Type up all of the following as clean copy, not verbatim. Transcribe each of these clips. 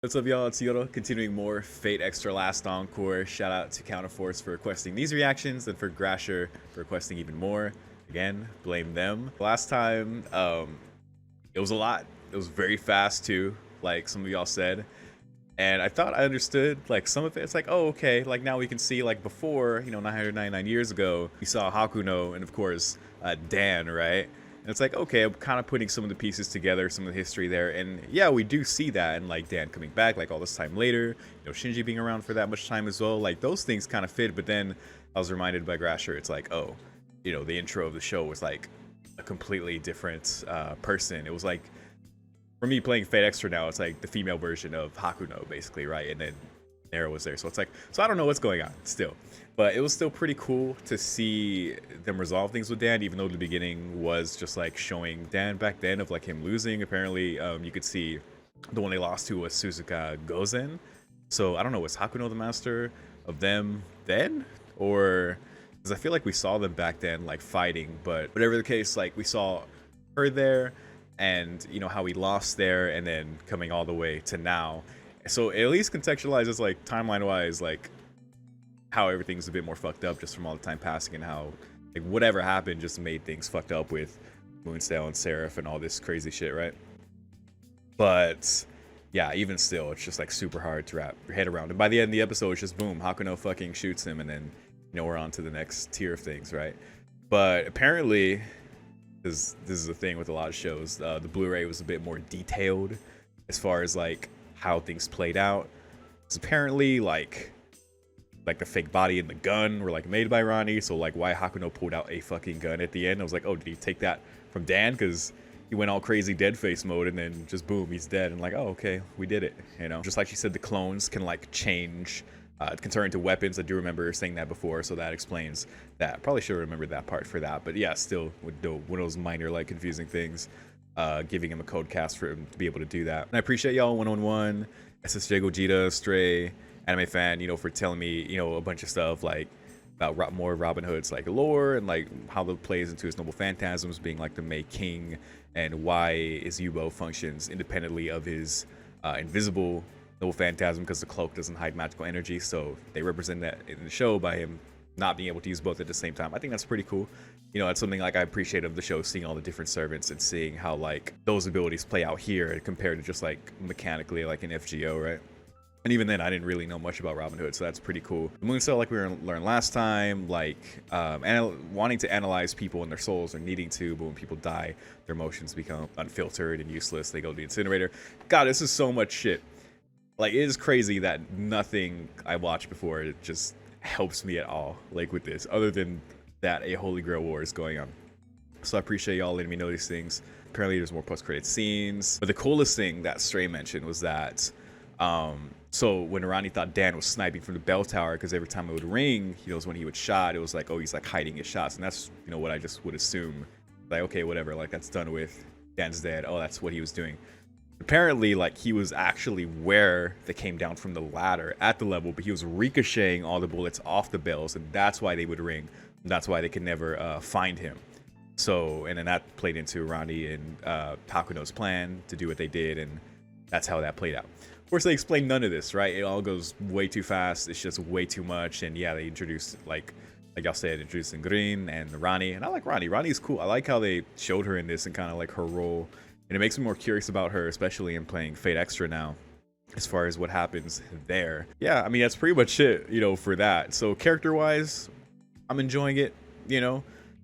What's up, y'all? It's YORO, continuing more Fate Extra Last Encore. Shout out to Counterforce for requesting these reactions and for Grasher for requesting even more. Again, blame them. Last time, it was a lot. It was very fast too, like some of y'all said. And I thought I understood like some of it. It's like, oh, okay. Like now we can see like before, 999 years ago, we saw Hakuno and of course Dan, right? And it's like, okay, I'm kind of putting some of the pieces together, some of the history there, and yeah, we do see that, and like Dan coming back, like all this time later, Shinji being around for that much time as well. Like those things kind of fit, but then I was reminded by Grasher, it's like, oh, the intro of the show was like a completely different person. It was like for me playing Fate Extra now, it's like the female version of Hakuno, basically, right? And then Nero was there, so it's like, so I don't know what's going on still, but it was still pretty cool to see them resolve things with Dan, even though the beginning was just like showing Dan back then of like him losing. Apparently, you could see the one they lost to was Suzuka Gozen. So I don't know, was Hakuno the master of them then, or because I feel like we saw them back then like fighting, but whatever the case, like we saw her there and how we lost there and then coming all the way to now. So it at least contextualizes like timeline wise like how everything's a bit more fucked up just from all the time passing, and how like whatever happened just made things fucked up with Moonstale and Seraph and all this crazy shit, right? But yeah, even still, it's just like super hard to wrap your head around. And by the end of the episode, it's just boom, Hakuno fucking shoots him, and then we're on to the next tier of things, right? But apparently, this is the thing with a lot of shows, the Blu-ray was a bit more detailed as far as like how things played out. It's apparently like the fake body and the gun were like made by Ronnie, so like why Hakuno pulled out a fucking gun at the end, I was like, oh, did he take that from Dan? Because he went all crazy dead face mode and then just boom, he's dead. And like, oh, okay, we did it, just like she said, the clones can like change, can turn into weapons. I do remember saying that before, so that explains that. Probably should have remembered that part for that, but yeah, still with one of those minor like confusing things, giving him a code cast for him to be able to do that. And I appreciate y'all 111, SSJ Gogeta, Stray, Anime Fan, for telling me, a bunch of stuff like about more Robin Hood's like lore and like how that plays into his noble phantasms being like the May King, and why his Yubo functions independently of his invisible noble phantasm, because the cloak doesn't hide magical energy. So they represent that in the show by him not being able to use both at the same time. I think that's pretty cool. It's something like I appreciate of the show, seeing all the different servants and seeing how like those abilities play out here compared to just like mechanically like in FGO, right? And even then, I didn't really know much about Robin Hood, so that's pretty cool. Moonstone, like we learned last time, like wanting to analyze people and their souls, or needing to, but when people die, their emotions become unfiltered and useless. They go to the incinerator. God, this is so much shit. Like, it is crazy that nothing I watched before it just helps me at all, like with this, other than that a Holy Grail war is going on. So I appreciate y'all letting me know these things. Apparently, there's more post-credit scenes. But the coolest thing that Stray mentioned was that so when Arani thought Dan was sniping from the bell tower, because every time it would ring, when he would shot, it was like, oh, he's like hiding his shots. And that's, what I just would assume. Like, okay, whatever, like that's done with. Dan's dead. Oh, that's what he was doing. Apparently, like, he was actually where they came down from the ladder at the level, but he was ricocheting all the bullets off the bells, and that's why they would ring. That's why they could never find him. So, and then that played into Ronnie and Takuno's plan to do what they did, and that's how that played out. Of course, they explain none of this, right? It all goes way too fast. It's just way too much. And yeah, they introduced, like y'all said, introducing Green and Ronnie. And I like Ronnie. Ronnie's cool. I like how they showed her in this and kind of like her role. And it makes me more curious about her, especially in playing Fate Extra now, as far as what happens there. Yeah, I mean, that's pretty much it, for that. So character-wise, I'm enjoying it,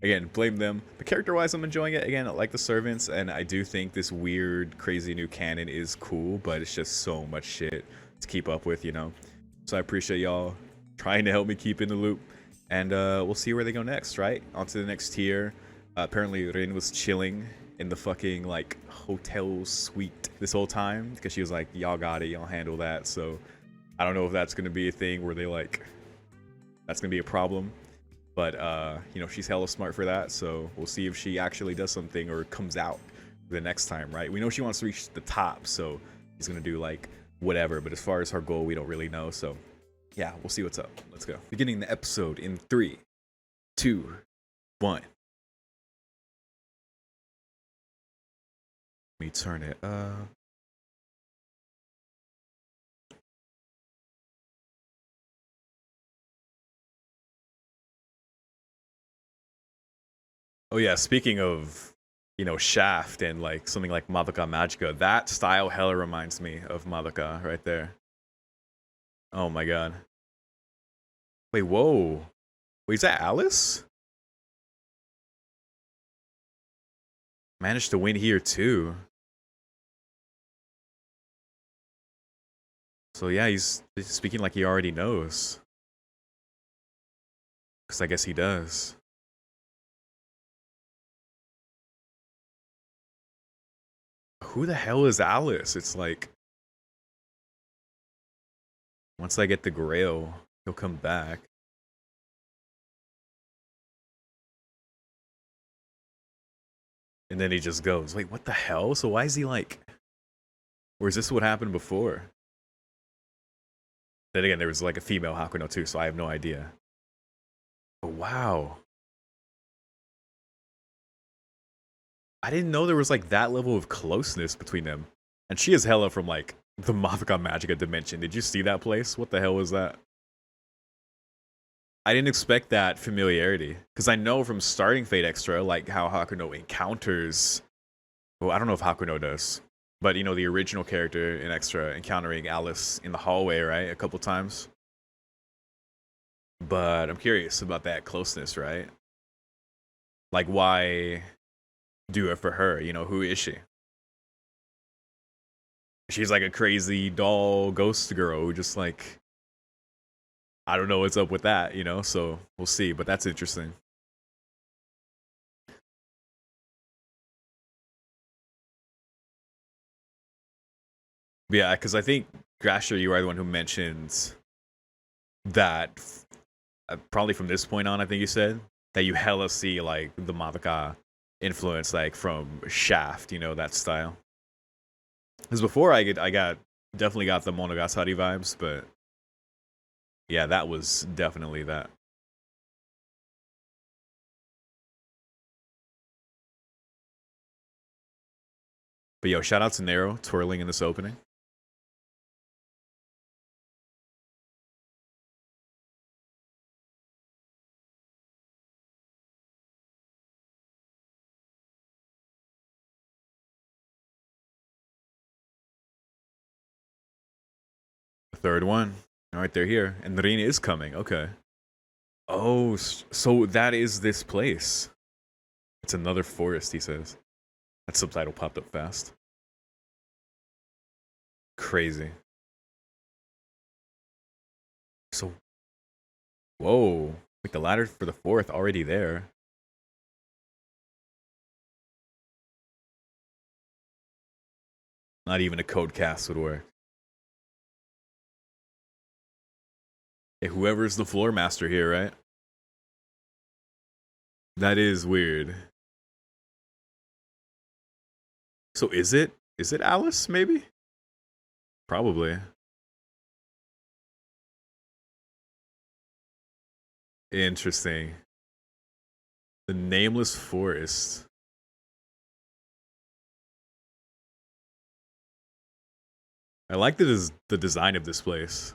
Again, blame them. But character-wise, I'm enjoying it. Again, I like the servants, and I do think this weird, crazy new canon is cool, but it's just so much shit to keep up with, So I appreciate y'all trying to help me keep in the loop, and we'll see where they go next, right? On to the next tier. Apparently, Rin was chilling in the fucking, like, hotel suite this whole time, because she was like, y'all got it, y'all handle that. So I don't know if that's going to be a thing where they, like, that's going to be a problem. But, she's hella smart for that, so we'll see if she actually does something or comes out the next time, right? We know she wants to reach the top, so she's gonna do, like, whatever. But as far as her goal, we don't really know, so yeah, we'll see what's up. Let's go. Beginning the episode in 3, 2, 1. Let me turn it up. Oh yeah, speaking of, Shaft and like something like Madoka Magica, that style hella reminds me of Madoka right there. Oh my god. Wait, whoa. Wait, is that Alice? Managed to win here too. So yeah, he's speaking like he already knows. Because I guess he does. Who the hell is Alice? It's like, once I get the grail, he'll come back. And then he just goes, wait, what the hell? So why is he like, or is this what happened before? Then again, there was like a female Hakuno too, so I have no idea. Oh, wow. I didn't know there was like that level of closeness between them. And she is hella from like the Madoka Magica dimension. Did you see that place? What the hell was that? I didn't expect that familiarity. Because I know from starting Fate Extra, like how Hakuno encounters. Well, I don't know if Hakuno does. But the original character in Extra encountering Alice in the hallway, right? A couple times. But I'm curious about that closeness, right? Like, why do it for her? Who is she? She's like a crazy doll ghost girl who just like, I don't know what's up with that, so we'll see, but that's interesting. But yeah, because I think, Grasher, you are the one who mentioned that probably from this point on, I think you said, that you hella see like the Madoka influence like from Shaft, that style. Because before I definitely got the Monogatari vibes, but yeah, that was definitely that. But yo, shout out to Nero twirling in this opening. The third one. All right, they're here, and Rin is coming. Okay. Oh, so that is this place. It's another forest, he says. That subtitle popped up fast. Crazy. So, whoa. Like the ladder for the fourth already there. Not even a code cast would work. Hey, whoever's the floor master here, right? That is weird. So is it? Is it Alice, maybe? Probably. Interesting. The Nameless Forest. I like the design of this place.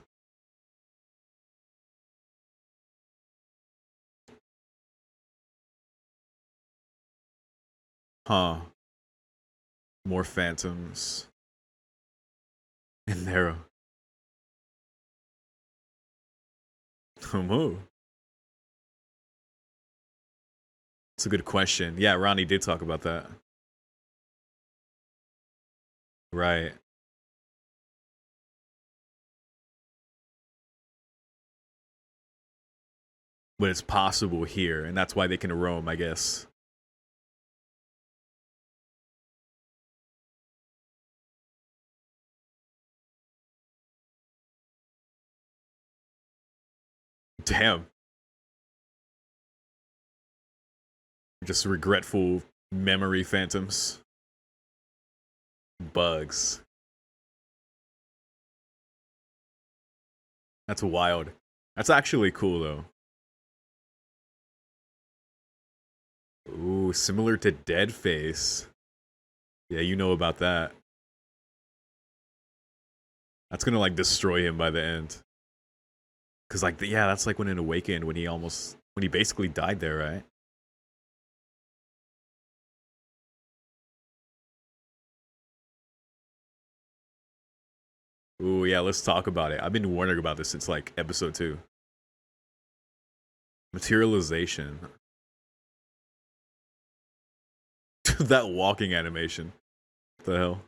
Huh. More phantoms. And narrow. It's a good question. Yeah, Ronnie did talk about that. Right. But it's possible here, and that's why they can roam, I guess. Damn. Just regretful memory phantoms. Bugs. That's wild. That's actually cool, though. Ooh, similar to Deadface. Yeah, you know about that. That's gonna like destroy him by the end. Cause like yeah, that's like when it awakened when he basically died there, right? Ooh, yeah, let's talk about it. I've been wondering about this since like episode 2. Materialization. That walking animation. What the hell?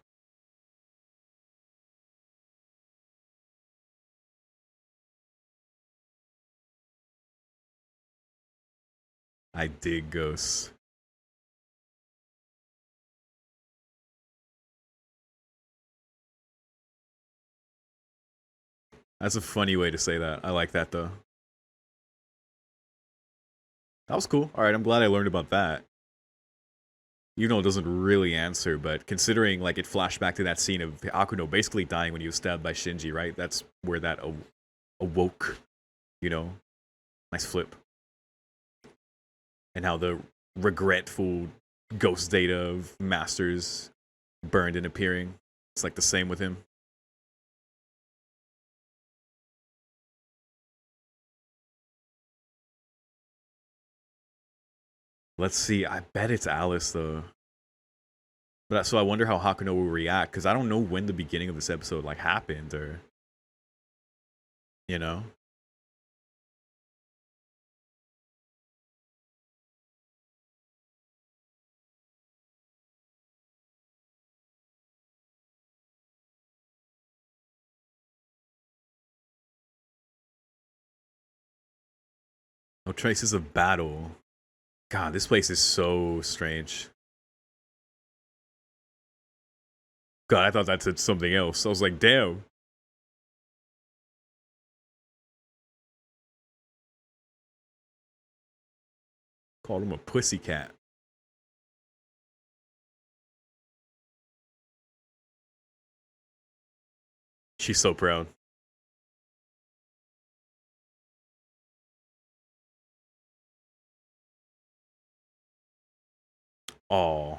I dig ghosts. That's a funny way to say that. I like that though. That was cool. All right, I'm glad I learned about that. Even though it doesn't really answer, but considering like it flashed back to that scene of Akuno basically dying when he was stabbed by Shinji, right? That's where that awoke, you know? Nice flip. And how the regretful ghost data of Masters burned and appearing. It's like the same with him. Let's see. I bet it's Alice though. But so I wonder how Hakuno will react because I don't know when the beginning of this episode like happened or you know. No traces of battle. God, this place is so strange. God, I thought that said something else. I was like, damn. Called him a pussycat. She's so proud. Oh,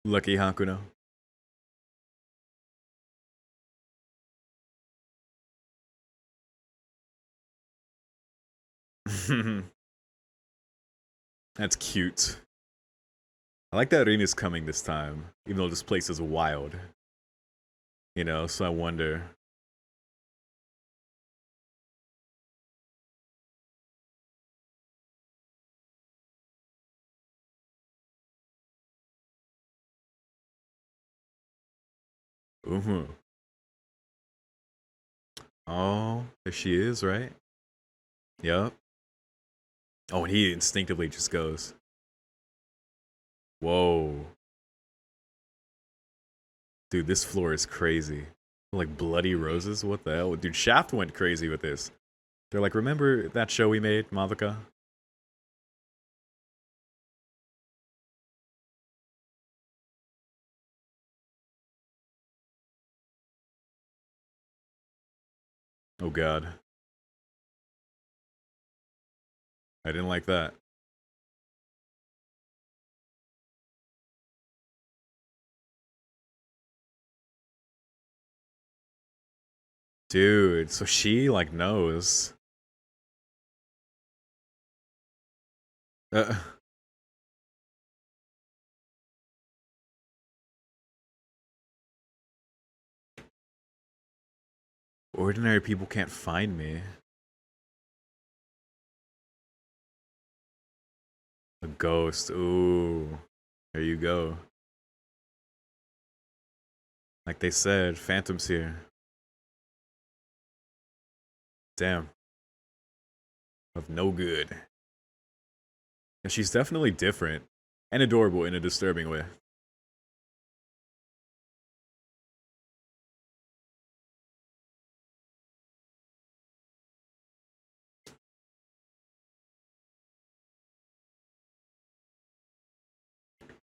lucky Hakuno. That's cute. I like that Rin is coming this time, even though this place is wild. You know, so I wonder. Ooh. Oh, there she is, right? Yup. Oh, and he instinctively just goes. Whoa. Dude, this floor is crazy. Like bloody roses? What the hell? Dude, Shaft went crazy with this. They're like, remember that show we made, Madoka? Oh god. I didn't like that. Dude, so she like knows. Uh, ordinary people can't find me. A ghost. Ooh. There you go. Like they said, Phantom's here. Damn. Of no good. And she's definitely different. And adorable in a disturbing way.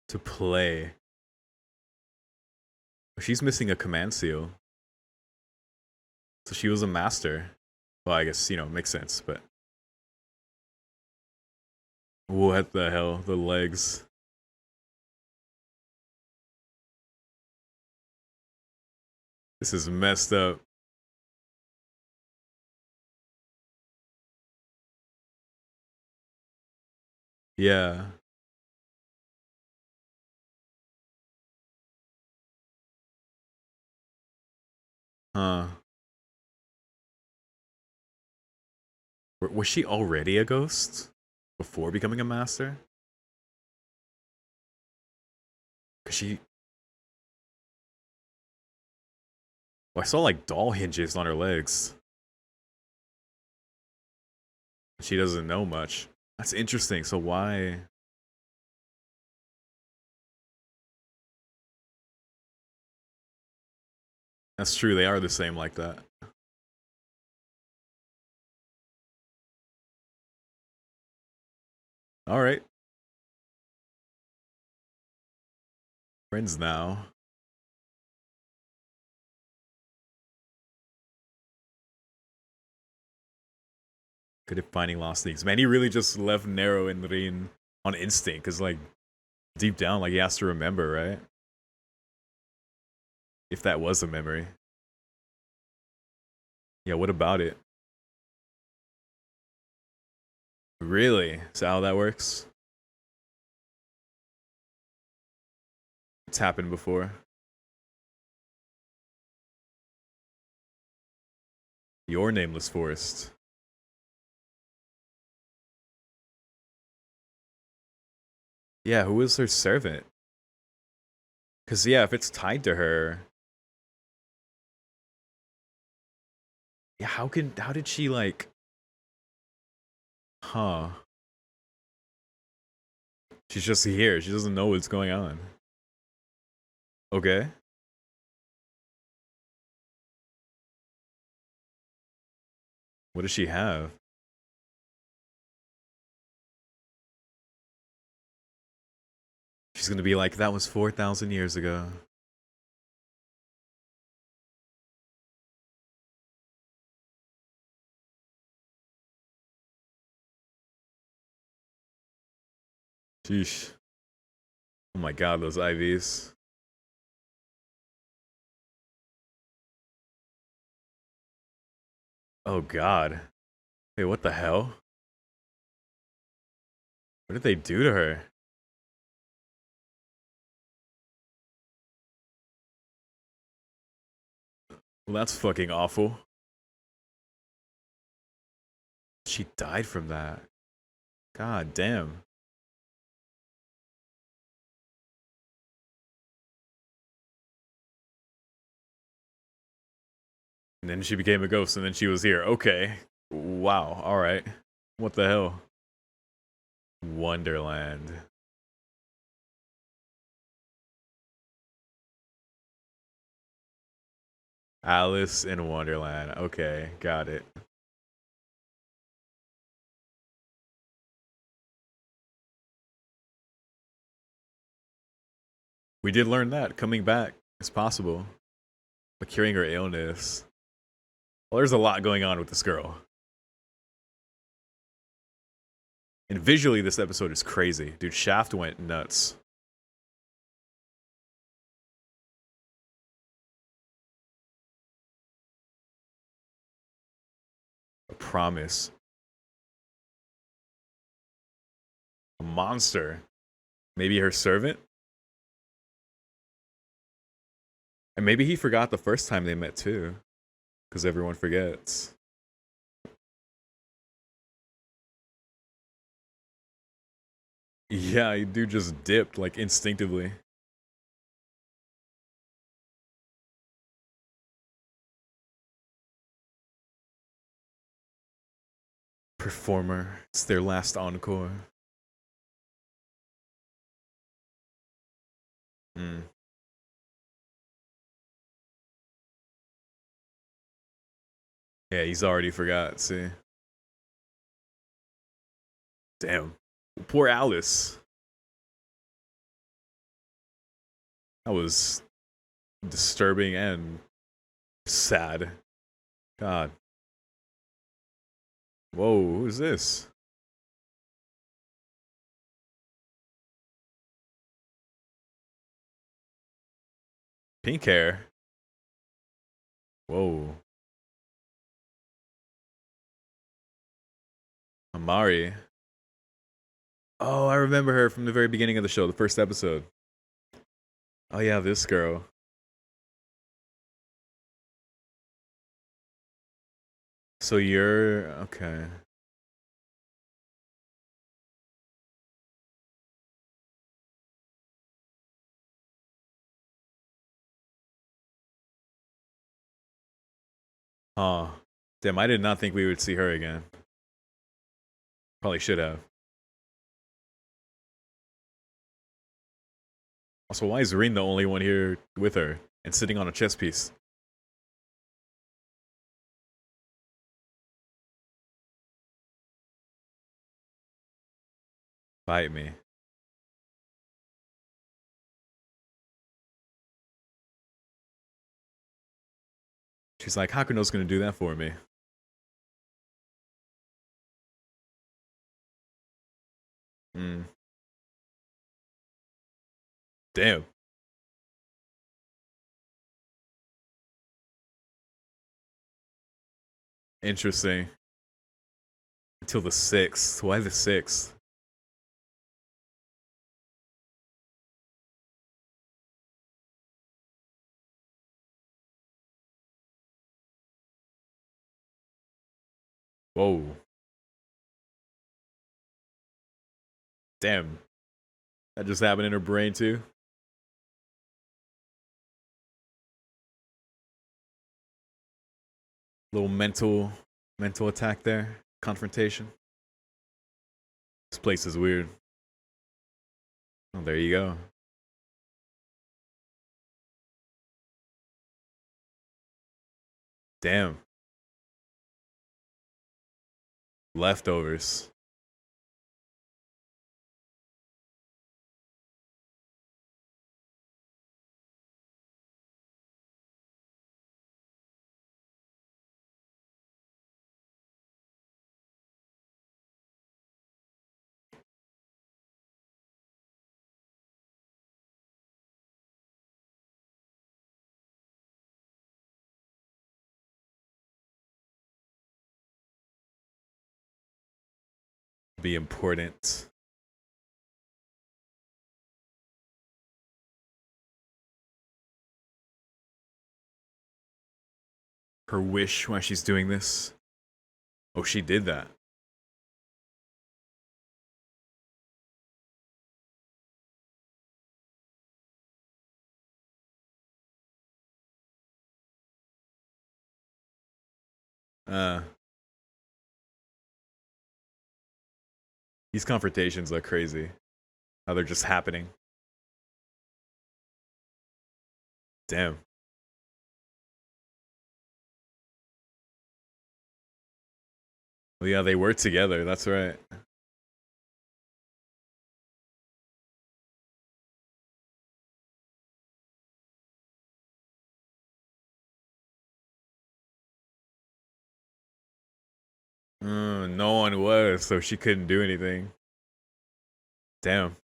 To play. She's missing a command seal. So she was a master. Well, I guess, you know, makes sense, but. What the hell? The legs. This is messed up. Yeah. Huh. Was she already a ghost before becoming a master? Cause she... Oh, I saw like doll hinges on her legs. She doesn't know much. That's interesting. So why... That's true, they are the same like that. Alright. Friends now. Good at finding lost things. Man, he really just left Nero and Rin on instinct, because, like, deep down, like, he has to remember, right? If that was a memory. Yeah, what about it? Really? Is that how that works? It's happened before. Your nameless forest. Yeah, who is her servant? Because, yeah, if it's tied to her... Yeah, how did she, like... Huh. She's just here. She doesn't know what's going on. Okay. What does she have? She's gonna be like, that was 4,000 years ago. Sheesh. Oh my god, those IVs. Oh god. Wait, what the hell? What did they do to her? Well, that's fucking awful. She died from that. God damn. And then she became a ghost, and then she was here. Okay. Wow. Alright. What the hell? Wonderland. Alice in Wonderland. Okay, got it. We did learn that coming back is possible. But curing her illness. Well, there's a lot going on with this girl. And visually, this episode is crazy. Dude, Shaft went nuts. A promise. A monster. Maybe her servant? And maybe he forgot the first time they met too. Because everyone forgets. Yeah, dude just dipped, like, instinctively. Performer. It's their last encore. Hmm. Yeah, he's already forgot, see. Damn. Poor Alice. That was disturbing and sad. God. Whoa, who's this? Pink hair. Whoa. Amari. Oh, I remember her from the very beginning of the show, the first episode. Oh yeah, this girl. So you're okay. Oh, damn! I did not think we would see her again. Probably should have. Also, why is Rin the only one here with her and sitting on a chess piece? Bite me. She's like, Hakuno's gonna do that for me. Hmm. Damn. Interesting. Until the 6th. Why the 6th? Whoa. Damn. That just happened in her brain too. Little mental attack there. Confrontation. This place is weird. Oh, there you go. Damn. Leftovers. Be important. Her wish while she's doing this. Oh, she did that. Uh, these confrontations look crazy. How they're just happening. Damn. Well, yeah, they were together. That's right. No one was, so she couldn't do anything. Damn.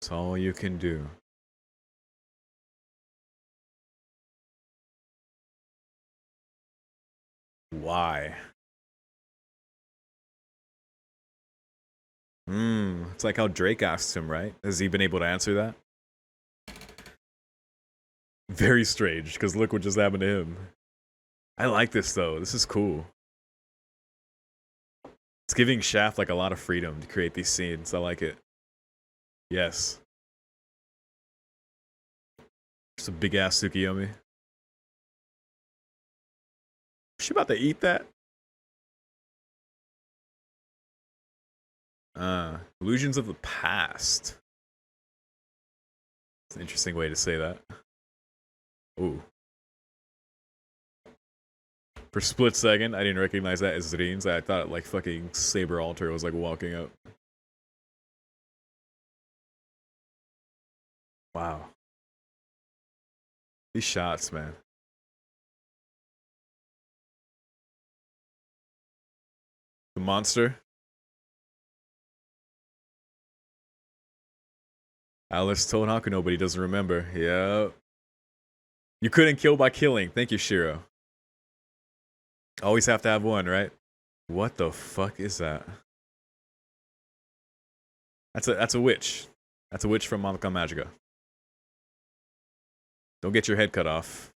That's all you can do. Why? It's like how Drake asked him, right? Has he been able to answer that? Very strange, because look what just happened to him. I like this though. This is cool. It's giving Shaft like a lot of freedom to create these scenes. I like it. Yes. Just a big ass Tsukiyomi. Is she about to eat that? Illusions of the past. It's an interesting way to say that. Ooh. For a split second, I didn't recognize that as Rin's. I thought like fucking Saber Alter was like walking up. Wow. These shots, man. The monster. Alice told Hakuno, but he doesn't remember. Yep. You couldn't kill by killing. Thank you, Shiro. Always have to have one, right? What the fuck is that? That's a witch. That's a witch from Madoka Magica. Don't get your head cut off.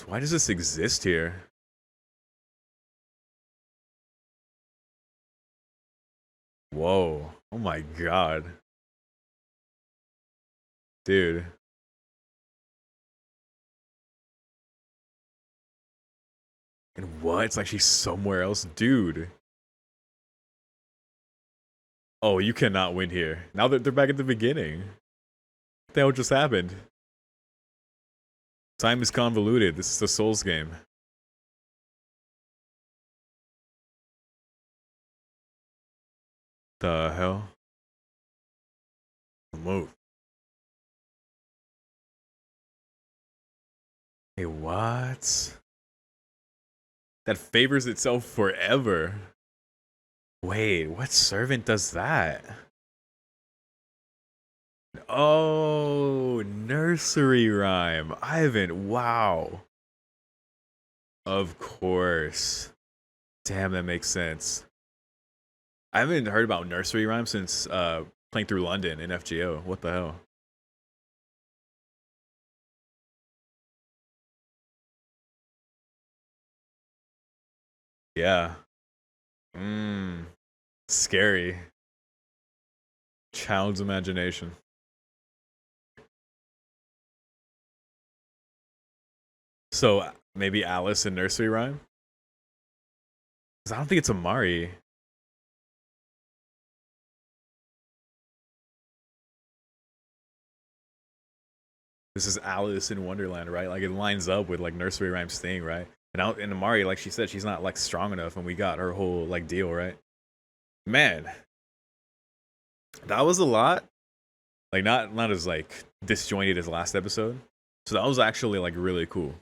Why does this exist here? Whoa. Oh my god. Dude. And what? It's like she's somewhere else? Dude. Oh, you cannot win here. Now that they're back at the beginning. What the hell just happened? Time is convoluted. This is a Souls game. The hell? Move. Hey, what? That favors itself forever. Wait, what servant does that? Oh, nursery rhyme. Ivan, wow. Of course. Damn, that makes sense. I haven't heard about nursery rhyme since playing through London in FGO. What the hell? Yeah. Mmm. Scary. Child's imagination. So maybe Alice in nursery rhyme? 'Cause I don't think it's Amari. This is Alice in Wonderland, right? Like it lines up with like nursery rhyme's thing, right? And Amari, like she said, she's not like strong enough, and we got her whole like deal, right? Man, that was a lot. Like not as like disjointed as last episode. So that was actually like really cool.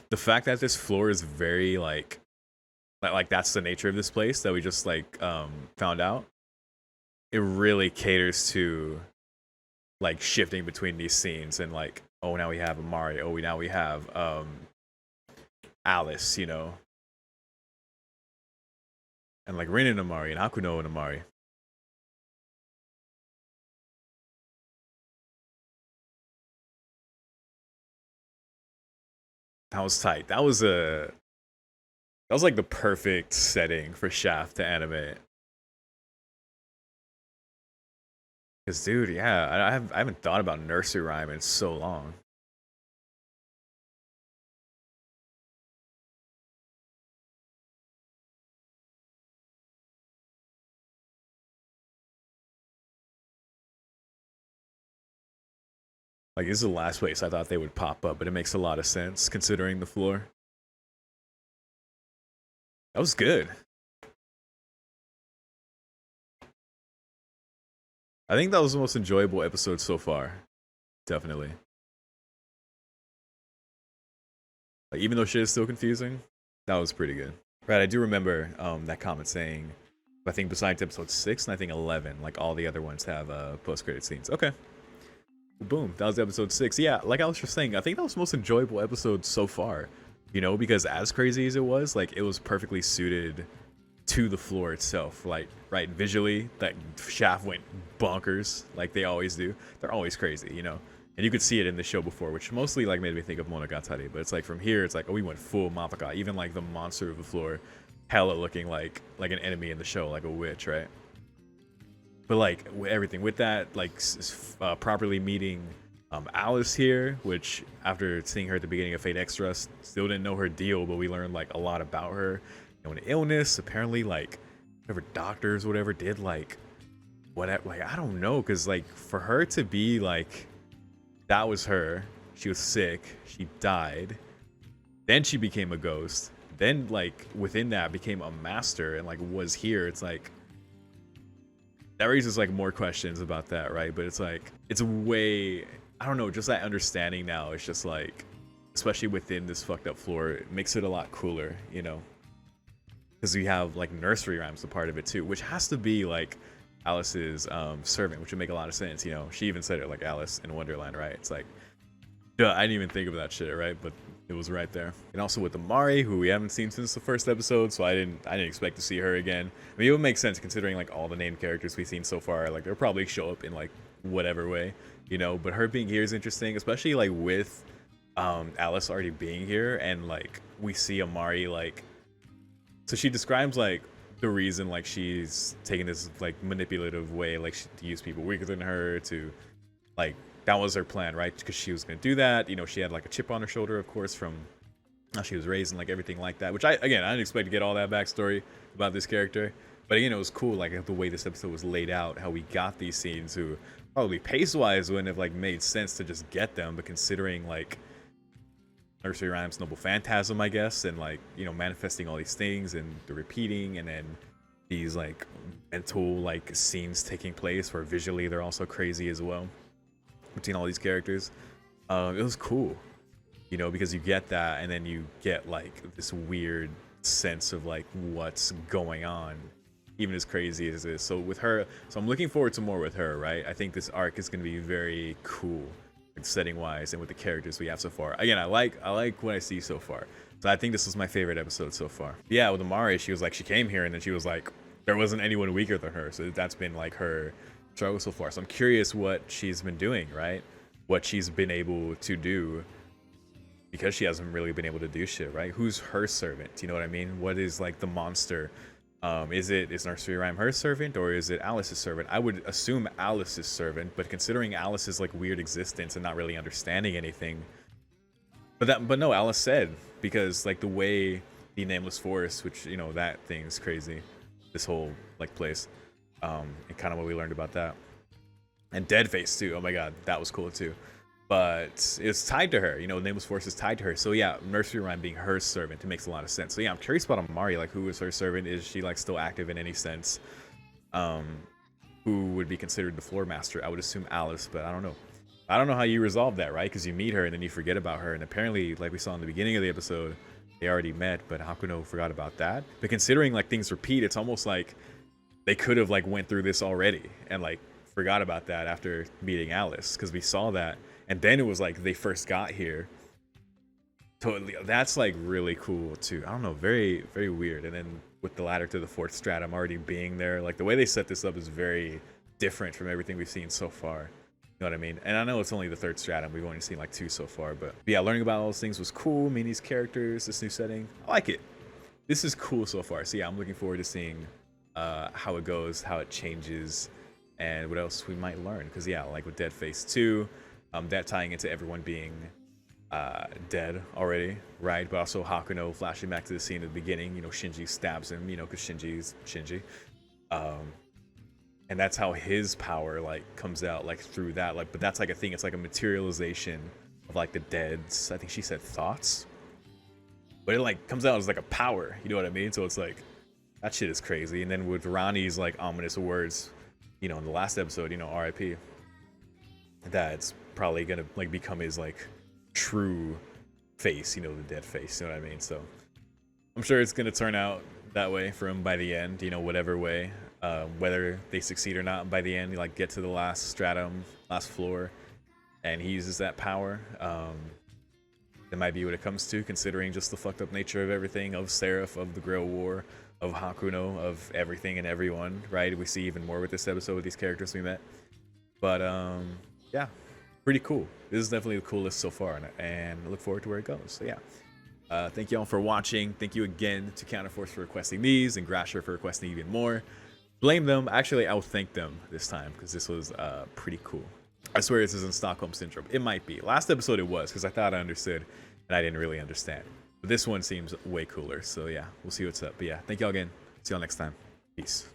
The fact that this floor is very like that's the nature of this place that we just like found out. It really caters to like shifting between these scenes and like, oh, now we have Amari, oh, now we have Alice, you know, and like Rin and Amari and Hakuno and Amari. That was tight. That was like the perfect setting for Shaft to animate. Cause dude, yeah, I haven't thought about nursery rhyme in so long. Like this is the last place I thought they would pop up, but it makes a lot of sense considering the floor. That was good. I think that was the most enjoyable episode so far. Definitely. Like even though shit is still confusing, that was pretty good. Right, I do remember that comment saying, I think besides episode 6 and I think 11, like all the other ones have post-credit scenes. Okay. Boom, that was episode 6. Yeah, like I was just saying, I think that was the most enjoyable episode so far. You know, because as crazy as it was, like it was perfectly suited to the floor itself. Like, right, visually, that Shaft went bonkers, like they always do. They're always crazy, you know. And you could see it in the show before, which mostly like made me think of Monogatari. But it's like from here, it's like, oh, we went full Mapaka. Even like the monster of the floor, hella looking like an enemy in the show, like a witch, right? But like with everything with that, like properly meeting Alice here, which after seeing her at the beginning of Fate Extra, still didn't know her deal, but we learned like a lot about her. And an illness, apparently like whatever doctors, whatever did like whatever, like I don't know, because like for her to be like that was her, she was sick, she died, then she became a ghost, then like within that became a master and like was here. It's like that raises like more questions about that, right? But it's like it's way, I don't know, just that understanding now. It's just like, especially within this fucked up floor, it makes it a lot cooler, you know? Because we have like nursery rhymes a part of it too, which has to be like Alice's servant, which would make a lot of sense, you know? She even said it like Alice in Wonderland, right? It's like, duh, I didn't even think of that shit, right? But it was right there. And also with Amari, who we haven't seen since the first episode, so I didn't expect to see her again. I mean, it would make sense considering like all the named characters we've seen so far. Like they'll probably show up in like whatever way, you know. But her being here is interesting, especially like with Alice already being here, and like we see Amari like, so she describes like the reason like she's taking this like manipulative way, like to use people weaker than her to like, that was her plan, right? Because she was gonna do that. You know, she had like a chip on her shoulder, of course, from how she was raised and like everything like that. Which I didn't expect to get all that backstory about this character, but again, it was cool like the way this episode was laid out, how we got these scenes. Who probably pace-wise wouldn't have like made sense to just get them, but considering like Nursery Rhyme's Noble Phantasm, I guess, and like, you know, manifesting all these things and the repeating, and then these like mental like scenes taking place where visually they're also crazy as well between all these characters. It was cool, you know, because you get that, and then you get like this weird sense of like what's going on, even as crazy as it is. So with her, so I'm looking forward to more with her, right? I think this arc is going to be very cool, setting wise, and with the characters we have so far. Again, I like what I see so far. So I think this was my favorite episode so far. Yeah, with Amari, she was like, she came here and then she was like, there wasn't anyone weaker than her. So that's been like her struggle so far. So I'm curious what she's been doing, right? What she's been able to do, because she hasn't really been able to do shit, right? Who's her servant? You know what I mean? What is like the monster? Is Nursery Rhyme her servant, or is it Alice's servant? I would assume Alice's servant, but considering Alice's like weird existence and not really understanding anything, but no, Alice said, because like the way the Nameless Forest, which, you know, that thing's crazy, this whole like place, and kind of what we learned about that, and Deadface too. Oh my god, that was cool too. But it's tied to her, you know, Nameless Force is tied to her. So yeah, Nursery Rhyme being her servant, it makes a lot of sense. So yeah, I'm curious about Amari, like who is her servant? Is she like still active in any sense? Who would be considered the floor master? I would assume Alice, but I don't know. I don't know how you resolve that, right? Because you meet her and then you forget about her, and apparently, like we saw in the beginning of the episode, they already met, but Hakuno forgot about that. But considering like things repeat, it's almost like they could have like went through this already and like forgot about that after meeting Alice, because we saw that. And then it was like they first got here. Totally, that's like really cool too. I don't know, very, very weird. And then with the ladder to the fourth stratum already being there, like the way they set this up is very different from everything we've seen so far. You know what I mean? And I know it's only the third stratum. We've only seen like 2 so far, but yeah, learning about all those things was cool. Meeting these characters, this new setting, I like it. This is cool so far. So yeah, I'm looking forward to seeing how it goes, how it changes, and what else we might learn. Because yeah, like with Deadface 2. That tying into everyone being dead already, right? But also Hakuno flashing back to the scene at the beginning. You know, Shinji stabs him, you know, because Shinji's Shinji. And that's how his power, like, comes out, like, through that. Like, but that's, like, a thing. It's, like, a materialization of, like, the dead's, I think she said thoughts. But it, like, comes out as, like, a power. You know what I mean? So it's, like, that shit is crazy. And then with Ronnie's, like, ominous words, you know, in the last episode, you know, RIP. That's probably gonna like become his like true face, you know, the dead face, you know what I mean? So I'm sure it's gonna turn out that way for him by the end, you know, whatever way, whether they succeed or not. By the end, you like get to the last stratum, last floor, and he uses that power. That might be what it comes to, considering just the fucked up nature of everything, of Seraph, of the Grail War, of Hakuno, of everything and everyone, right? We see even more with this episode with these characters we met. But yeah, pretty cool. This is definitely the coolest so far, and I look forward to where it goes. So yeah, thank you all for watching. Thank you again to Counterforce for requesting these, and Grasher for requesting even more. Blame them. Actually, I'll thank them this time, because this was pretty cool. I swear this isn't Stockholm Syndrome. It might be. Last episode it was, because I thought I understood, and I didn't really understand. But this one seems way cooler. So yeah, we'll see what's up. But yeah, thank y'all again. See y'all next time. Peace.